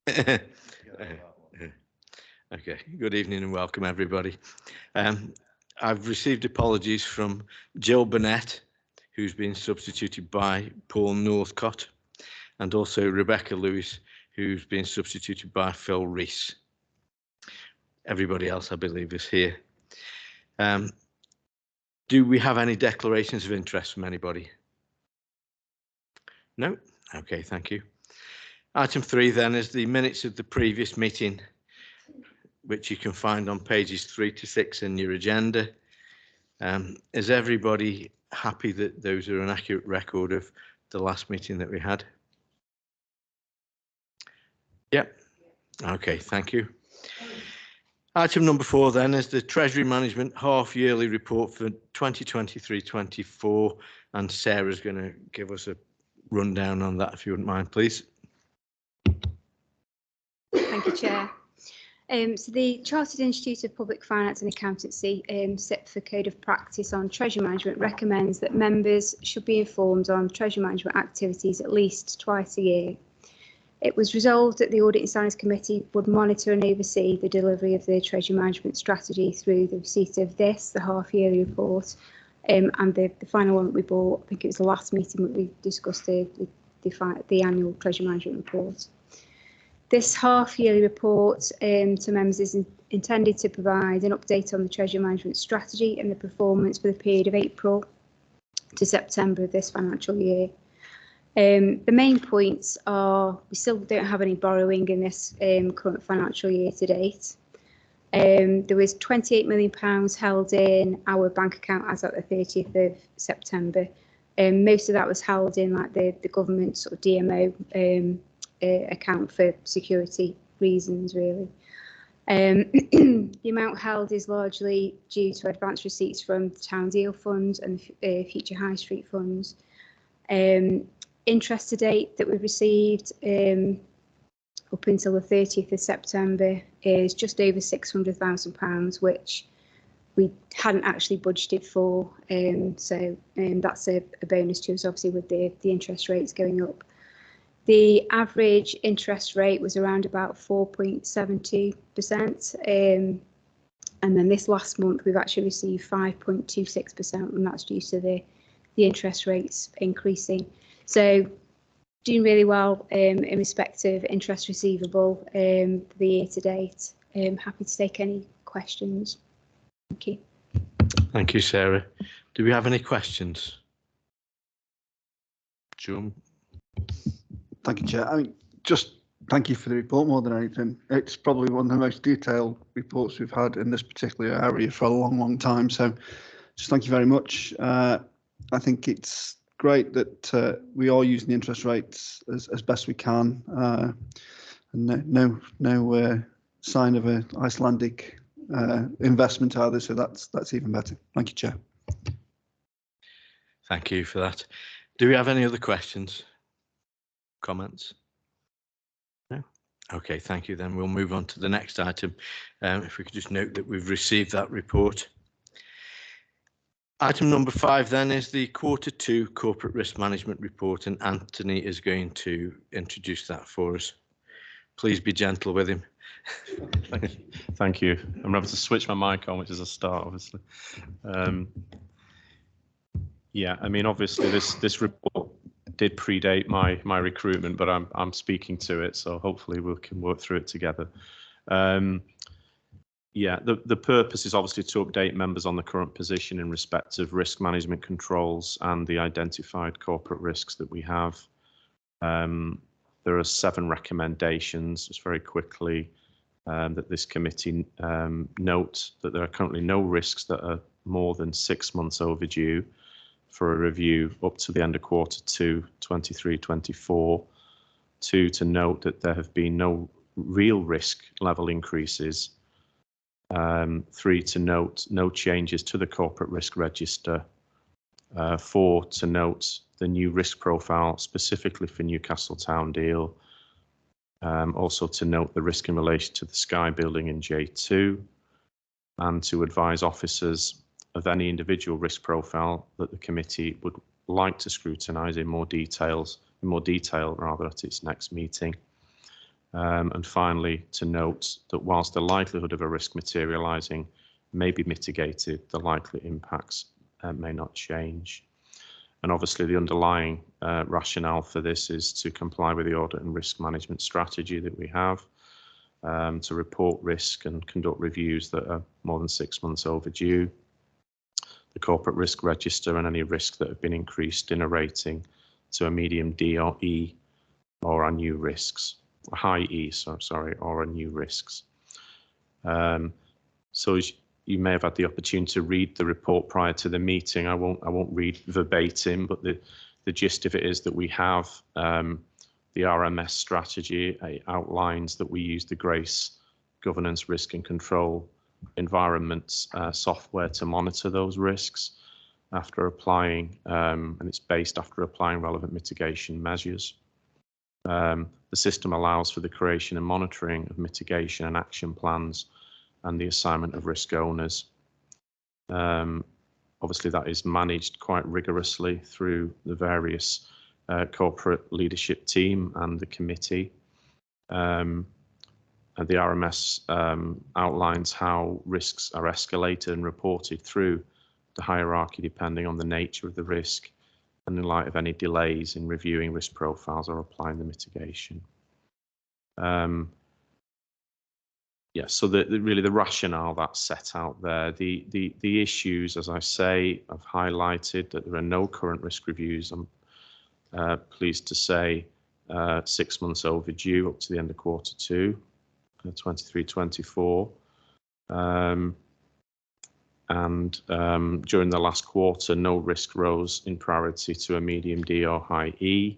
Okay, good evening and welcome everybody. I've received apologies from Jill Burnett, who's been substituted by Paul Northcott, and also Rebecca Lewis, who's been substituted by Phil Rees. Everybody else, I believe, is here. Do we have any declarations of interest from anybody? No? Okay, thank you. Item 3 then is the minutes of the previous meeting, which you can find on pages 3 to 6 in your agenda. Is everybody happy that those are an accurate record of the last meeting that we had? Yep. Okay, thank you. Item number 4 then is the Treasury Management half-yearly report for 2023-24, and Sarah's going to give us a rundown on that, if you wouldn't mind, please. Thank you, Chair. So the Chartered Institute of Public Finance and Accountancy, SIPFA Code of Practice on Treasury Management recommends that members should be informed on Treasury Management activities at least twice a year. It was resolved that the Audit and Standards Committee would monitor and oversee the delivery of the Treasury Management strategy through the receipt of this, the half-yearly report, and the final one that we bought. I think it was the last meeting that we discussed the annual Treasury Management report. This half-yearly report to members is intended to provide an update on the Treasury Management strategy and the performance for the period of April to September of this financial year. The main points are we still don't have any borrowing in this current financial year to date. There was £28 million held in our bank account as at the 30th of September. Most of that was held in like the government sort of DMO account for security reasons, really. The amount held is largely due to advance receipts from the Town Deal Fund and Future High Street funds. Interest to date that we've received up until the 30th of September is just over £600,000, which we hadn't actually budgeted for. So that's a bonus to us, obviously, with the interest rates going up. The average interest rate was around about 4.72%. And then this last month, we've actually received 5.26%, and that's due to the interest rates increasing. So doing really well in respect of interest receivable for the year to date. Happy to take any questions. Thank you. Thank you, Sarah. Do we have any questions? John? Thank you, Chair. I mean, just thank you for the report more than anything. It's probably one of the most detailed reports we've had in this particular area for a long, long time. So just thank you very much. I think it's great that we are using the interest rates as best we can. And no sign of an Icelandic investment either. So that's even better. Thank you, Chair. Thank you for that. Do we have any other questions? Comments? No? Okay, thank you. Then we'll move on to the next item. If we could just note that we've received that report. Item number 5 then is the Q2 Corporate Risk Management Report, and Anthony is going to introduce that for us. Please be gentle with him. Thank you. I'm having to switch my mic on, which is a start, obviously. Yeah, I mean, obviously this report did predate my recruitment, but I'm speaking to it, so hopefully we can work through it together. Yeah, the purpose is obviously to update members on the current position in respect of risk management controls and the identified corporate risks that we have. There are 7 recommendations, just very quickly, that this committee notes that there are currently no risks that are more than 6 months overdue for a review up to the end of Q2 23-24. 2, to note that there have been no real risk level increases. 3, to note no changes to the corporate risk register. 4, to note the new risk profile specifically for Newcastle Town Deal. Also to note the risk in relation to the Sky Building in J2, and to advise officers of any individual risk profile that the committee would like to scrutinise in more detail at its next meeting. And finally, to note that whilst the likelihood of a risk materialising may be mitigated, the likely impacts may not change. And obviously the underlying rationale for this is to comply with the audit and risk management strategy that we have, to report risk and conduct reviews that are more than 6 months overdue, the corporate risk register and any risk that have been increased in a rating to a medium D or E, or are new risks, a high E, or are new risks. So as you may have had the opportunity to read the report prior to the meeting. I won't read verbatim, but the gist of it is that we have the RMS strategy. It outlines that we use the GRACE governance, risk and control environments software to monitor those risks after applying, and it's based after applying relevant mitigation measures. The system allows for the creation and monitoring of mitigation and action plans and the assignment of risk owners. Obviously, that is managed quite rigorously through the various corporate leadership team and the committee. And the RMS outlines how risks are escalated and reported through the hierarchy depending on the nature of the risk and in light of any delays in reviewing risk profiles or applying the mitigation. Yeah, so really the rationale that's set out there, the issues, as I say, I've highlighted that there are no current risk reviews. I'm pleased to say 6 months overdue up to the end of Q2, 23-24. And during the last quarter, no risk rose in priority to a medium D or high E.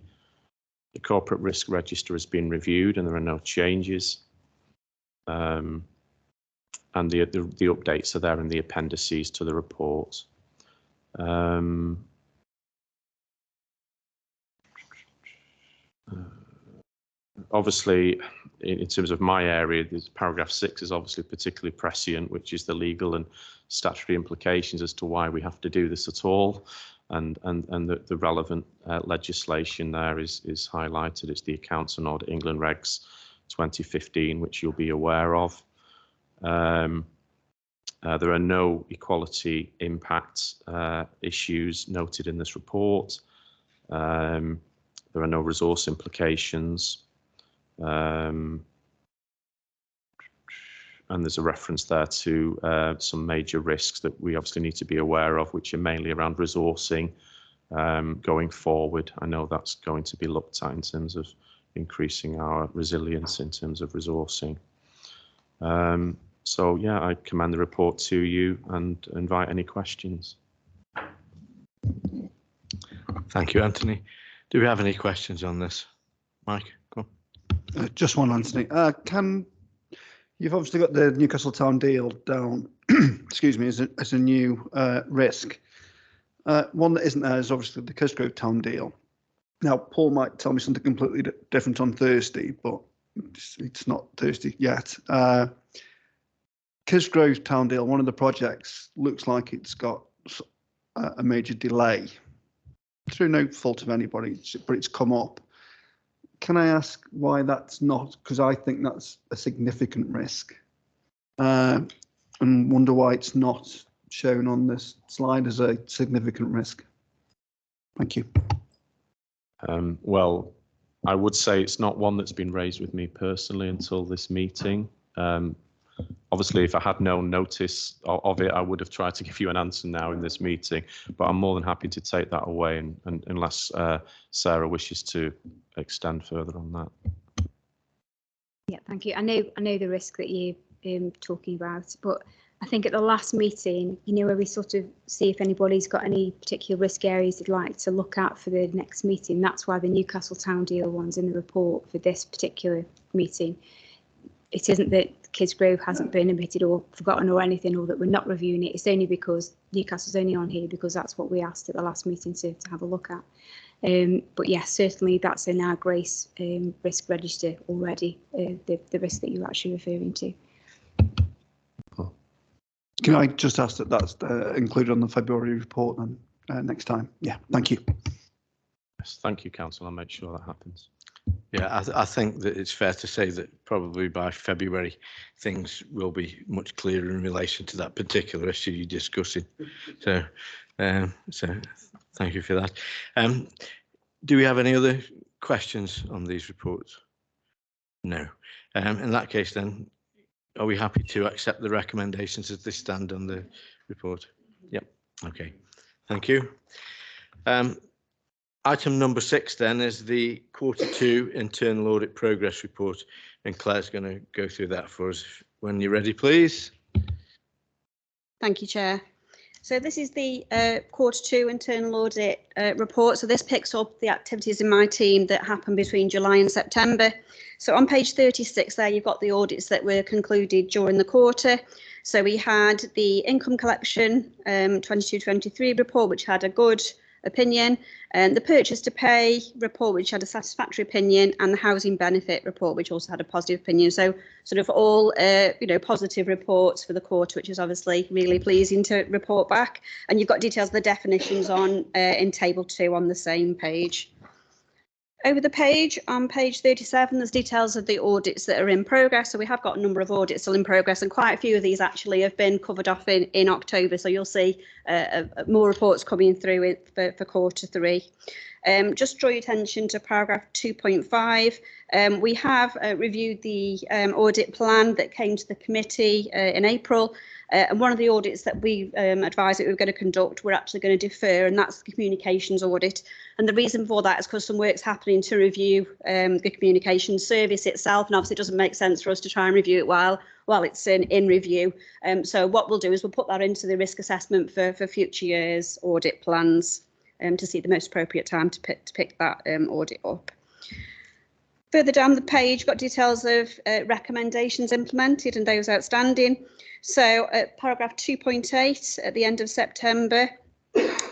The corporate risk register has been reviewed and there are no changes. And the updates are there in the appendices to the report. Obviously, in terms of my area, this paragraph 6 is obviously particularly prescient, which is the legal and statutory implications as to why we have to do this at all. And the relevant legislation there is highlighted. It's the Accounts and Audit England Regs 2015, which you'll be aware of. There are no equality impact issues noted in this report. There are no resource implications. And there's a reference there to some major risks that we obviously need to be aware of, which are mainly around resourcing going forward. I know that's going to be looked at in terms of increasing our resilience in terms of resourcing. So yeah, I commend the report to you and invite any questions. Thank you, Anthony. Do we have any questions on this? Mike, go on. Just one, Anthony. You've obviously got the Newcastle Town deal down, excuse me, as a new risk. One that isn't there is obviously the Cusgrove Town deal. Now, Paul might tell me something completely different on Thursday, but it's not Thursday yet. Cusgrove Town deal, one of the projects, looks like it's got a major delay through no fault of anybody, but it's come up. Can I ask why that's not? Because I think that's a significant risk, and wonder why it's not shown on this slide as a significant risk. Thank you. Well, I would say it's not one that's been raised with me personally until this meeting. Obviously, if I had no notice of it, I would have tried to give you an answer now in this meeting, but I'm more than happy to take that away and unless Sarah wishes to extend further on that. Yeah, thank you. I know the risk that you're talking about, but I think at the last meeting, you know, where we sort of see if anybody's got any particular risk areas they'd like to look at for the next meeting. That's why the Newcastle Town deal one's in the report for this particular meeting. It isn't that Cusgrove hasn't been omitted or forgotten or anything, or that we're not reviewing it. It's only because Newcastle's only on here because that's what we asked at the last meeting to have a look at. But yes, certainly that's in our GRACE risk register already, the risk that you're actually referring to. Can I just ask that that's included on the February report then next time? Yeah, thank you. Yes, thank you, Council. I'll make sure that happens. Yeah, I think that it's fair to say that probably by February things will be much clearer in relation to that particular issue you're discussing. So thank you for that. Do we have any other questions on these reports? No. In that case, then, are we happy to accept the recommendations as they stand on the report? Yep. Okay. Thank you. Item number 6 then is the Q2 Internal Audit Progress Report, and Claire's going to go through that for us. When you're ready, please. Thank you, Chair. So this is the Q2 Internal Audit Report. So this picks up the activities in my team that happened between July and September. So on page 36 there, you've got the audits that were concluded during the quarter. So we had the income collection 22-23 report, which had a good opinion, and the purchase to pay report, which had a satisfactory opinion, and the housing benefit report, which also had a positive opinion. So sort of all positive reports for the quarter, which is obviously really pleasing to report back. And you've got details of the definitions on in table 2 on the same page. Over the page, on page 37, there's details of the audits that are in progress. So we have got a number of audits still in progress, and quite a few of these actually have been covered off in October. So you'll see more reports coming through for Q3. Just draw your attention to paragraph 2.5. We have reviewed the audit plan that came to the committee in April. And one of the audits that we advised that we were going to conduct, we're actually going to defer, and that's the communications audit. And the reason for that is because some work's happening to review the communications service itself, and obviously it doesn't make sense for us to try and review it while it's in review. So what we'll do is we'll put that into the risk assessment for future years' audit plans to see the most appropriate time to pick that audit up. Further down the page, got details of recommendations implemented and those outstanding. So at paragraph 2.8, at the end of September,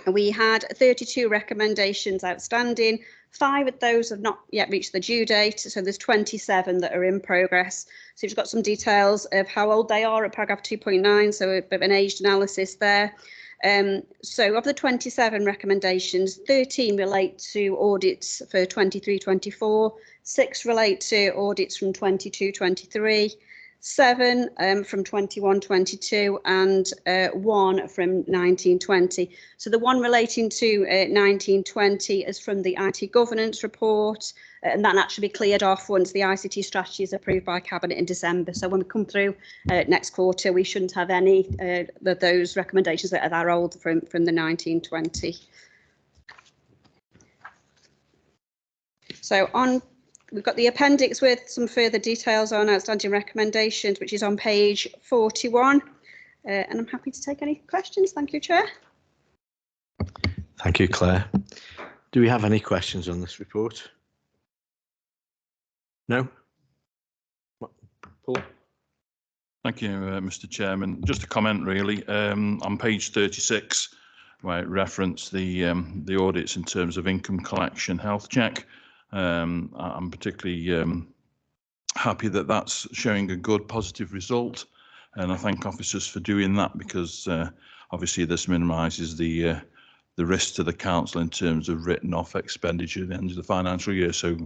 we had 32 recommendations outstanding. 5 of those have not yet reached the due date, so there's 27 that are in progress. So you've got some details of how old they are at paragraph 2.9, so a bit of an aged analysis there. So of the 27 recommendations, 13 relate to audits for 23-24, 6 relate to audits from 22-23, 7 from 21-22, and 1 from 19-20. So the one relating to 19-20 is from the IT governance report, and that actually be cleared off once the ICT strategy is approved by Cabinet in December. So when we come through next quarter, we shouldn't have any of those recommendations that are that old from the 19-20. So we've got the appendix with some further details on outstanding recommendations, which is on page 41. And I'm happy to take any questions. Thank you, Chair. Thank you, Claire. Do we have any questions on this report? No? Paul? Thank you, Mr. Chairman. Just a comment, really. On page 36, where it referenced the audits in terms of income collection health check. I'm particularly happy that that's showing a good positive result, and I thank officers for doing that, because obviously this minimises the risk to the council in terms of written off expenditure at the end of the financial year. So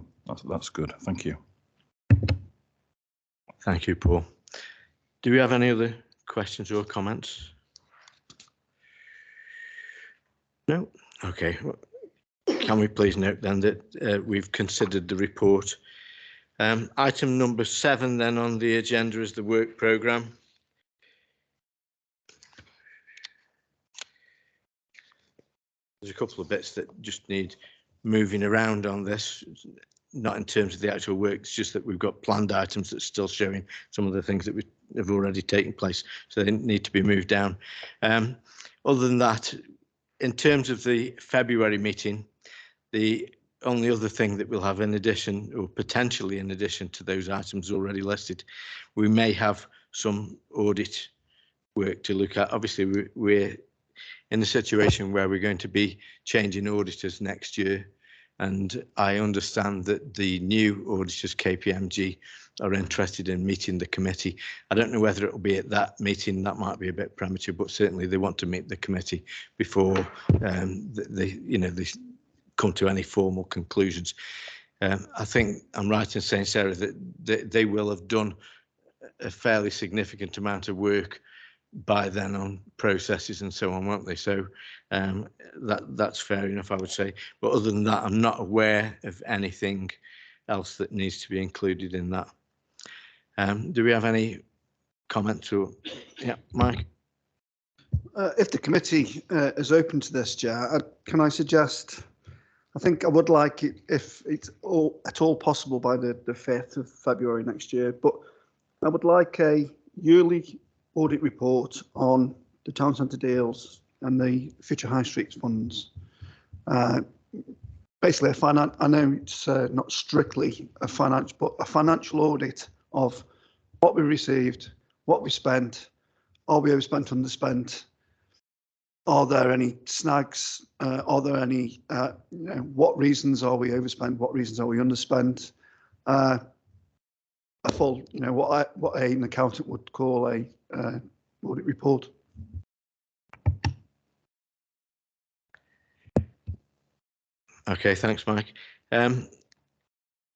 that's good. Thank you. Thank you, Paul. Do we have any other questions or comments? No? Okay. Can we please note then that we've considered the report. Item number 7 then on the agenda is the work programme. There's a couple of bits that just need moving around on this, not in terms of the actual work, it's just that we've got planned items that's still showing some of the things that have already taken place, so they need to be moved down. Other than that, in terms of the February meeting, the only other thing that we'll have in addition, or potentially in addition to those items already listed, we may have some audit work to look at. Obviously, we're in a situation where we're going to be changing auditors next year, and I understand that the new auditors, KPMG, are interested in meeting the committee. I don't know whether it will be at that meeting. That might be a bit premature, but certainly they want to meet the committee before they come to any formal conclusions. I think I'm right in saying, Sarah, that they will have done a fairly significant amount of work by then on processes and so on, won't they? So that's fair enough, I would say. But other than that, I'm not aware of anything else that needs to be included in that. Do we have any comments? Or yeah, Mike? If the committee is open to this, Chair, can I suggest, I think I would like it if it's at all possible by the 5th of February next year, but I would like a yearly audit report on the town centre deals and the future high streets funds. Basically, I know it's not strictly a finance, but a financial audit of what we received, what we spent, are we overspent, underspent? Are there any snags? Are there any, what reasons are we overspent? What reasons are we underspent? A full, what an accountant would call a audit report. Okay, thanks, Mike. I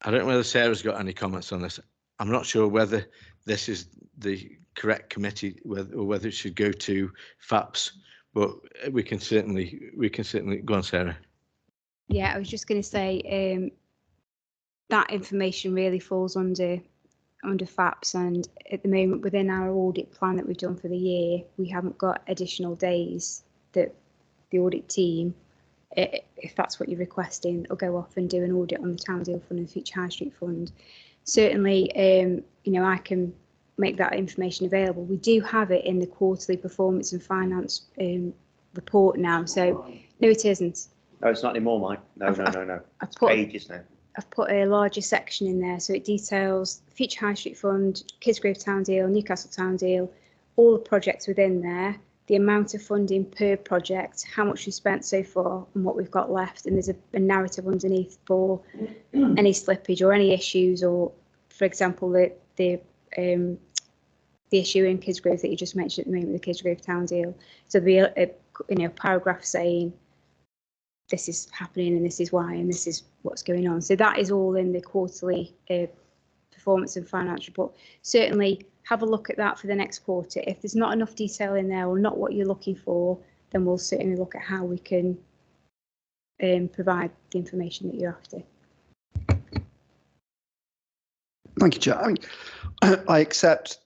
don't know whether Sarah's got any comments on this. I'm not sure whether this is the correct committee, or whether it should go to FAPS, but we can certainly go on, Sarah. Yeah, I was just going to say that information really falls under FAPS, and at the moment within our audit plan that we've done for the year, we haven't got additional days that the audit team, if that's what you're requesting, will go off and do an audit on the Town Deal Fund and Future High Street Fund. Certainly, I can make that information available. We do have it in the quarterly performance and finance report now. So no, it isn't. No, it's not anymore, Mike. No. It's pages now. I've put a larger section in there, so it details the Future High Street Fund, Kidsgrove Town Deal, Newcastle Town Deal, all the projects within there, the amount of funding per project, how much we spent so far, and what we've got left. And there's a narrative underneath for any slippage or any issues, or, for example, the issue in Kidsgrove that you just mentioned at the moment, the Kidsgrove Town Deal. So there'll be a paragraph saying this is happening and this is why and this is what's going on. So that is all in the quarterly performance and finance report. Certainly have a look at that for the next quarter. If there's not enough detail in there or not what you're looking for, then we'll certainly look at how we can provide the information that you're after. Thank you, Chair. I mean, I accept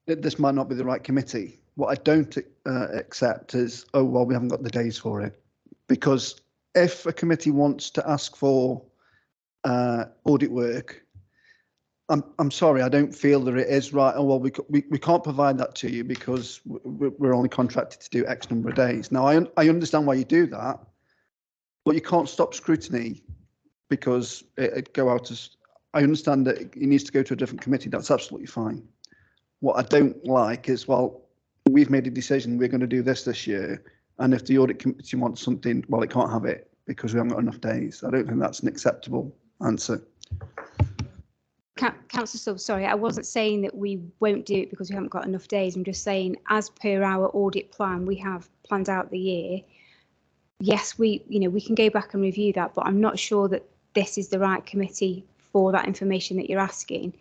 that this might not be the right committee. What I don't accept is, oh, well, we haven't got the days for it. Because if a committee wants to ask for audit work, I'm sorry, I don't feel that it is right. Oh, well, we can't provide that to you because we're only contracted to do X number of days. Now, I understand why you do that, but you can't stop scrutiny because it go out as. I understand that it needs to go to a different committee. That's absolutely fine. What I don't like is, well, we've made a decision, we're going to do this year, and if the audit committee wants something, well, it can't have it because we haven't got enough days. I don't think that's an acceptable answer. Councillor Stubbs, sorry, I wasn't saying that we won't do it because we haven't got enough days. I'm just saying, as per our audit plan, we have planned out the year. Yes, we can go back and review that, but I'm not sure that this is the right committee for that information that you're asking.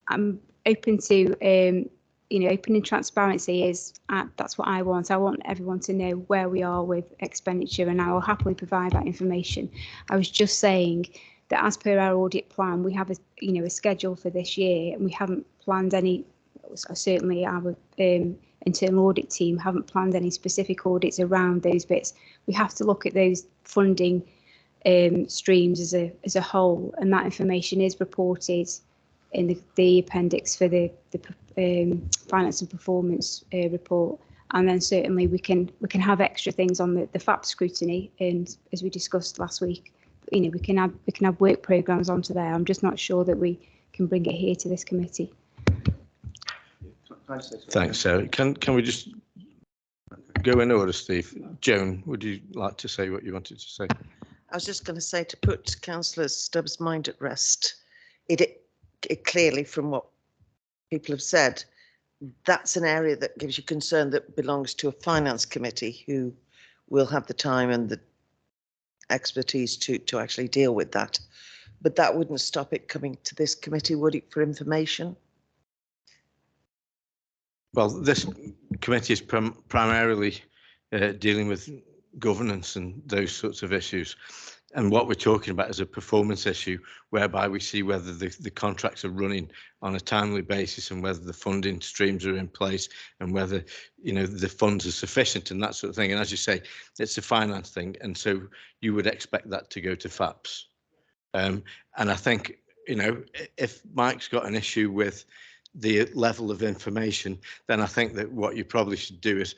I'm open to, open and transparency is, that's what I want. I want everyone to know where we are with expenditure, and I will happily provide that information. I was just saying that as per our audit plan, we have a schedule for this year, and we haven't planned any. Certainly, our internal audit team haven't planned any specific audits around those bits. We have to look at those funding streams as a whole, and that information is reported in the appendix for the finance and performance report. And then certainly we can have extra things on the FAP scrutiny, and as we discussed last week, we can have work programmes onto there. I'm just not sure that we can bring it here to this committee. Thanks, Sarah. Can we just go in order, Steve? Joan, would you like to say what you wanted to say? I was just going to say, to put Councillor Stubbs' mind at rest, it clearly, from what people have said, that's an area that gives you concern that belongs to a finance committee, who will have the time and the expertise to actually deal with that. But that wouldn't stop it coming to this committee, would it, for information? Well, this committee is primarily dealing with governance and those sorts of issues. And what we're talking about is a performance issue whereby we see whether the contracts are running on a timely basis and whether the funding streams are in place and whether, you know, the funds are sufficient and that sort of thing. And as you say, it's a finance thing. And so you would expect that to go to FAPS. And I think, you know, if Mike's got an issue with the level of information, then I think that what you probably should do is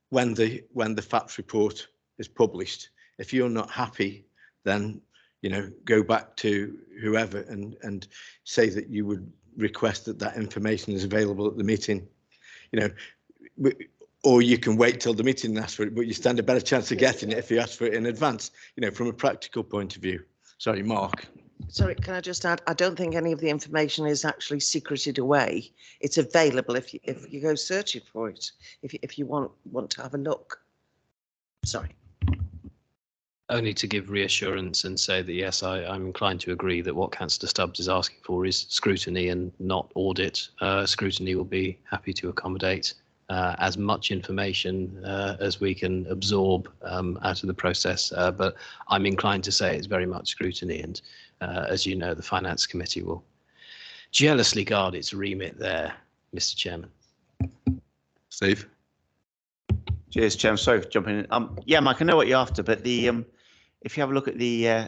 when the FAPS report is published, if you're not happy, then, you know, go back to whoever and say that you would request that that information is available at the meeting, you know, or you can wait till the meeting and ask for it, but you stand a better chance of getting it if you ask for it in advance, you know, from a practical point of view. Sorry, Mark. Sorry, can I just add, I don't think any of the information is actually secreted away. It's available if you go searching for it, if you want to have a look. Sorry. Only to give reassurance and say that, yes, I'm inclined to agree that what Councillor Stubbs is asking for is scrutiny and not audit. Scrutiny will be happy to accommodate as much information as we can absorb out of the process. But I'm inclined to say it's very much scrutiny. And as you know, the Finance Committee will jealously guard its remit there, Mr. Chairman. Steve. Cheers, Chairman. Sorry for jumping in. Yeah, Mike, I know what you're after, but if you have a look at the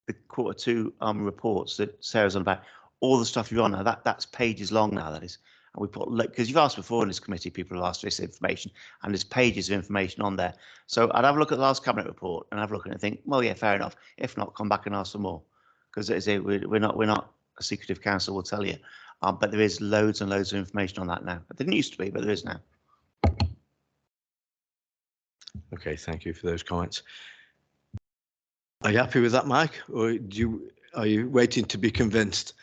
Q2 reports that Sarah's on about, all the stuff you're on now, that's pages long now, that is. And we put, because you've asked before in this committee, people have asked for this information, and there's pages of information on there. So I'd have a look at the last cabinet report and have a look at it and think, well, yeah, fair enough. If not, come back and ask for more, because as I say, we're not a secretive council, we'll tell you. But there is loads and loads of information on that now. There didn't used to be, but there is now. Okay, thank you for those comments. Are you happy with that, Mike, or are you waiting to be convinced?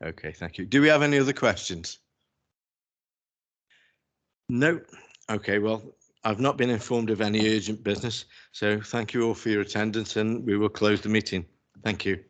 Okay, thank you. Do we have any other questions? No. Okay, well, I've not been informed of any urgent business, so thank you all for your attendance, and we will close the meeting. Thank you.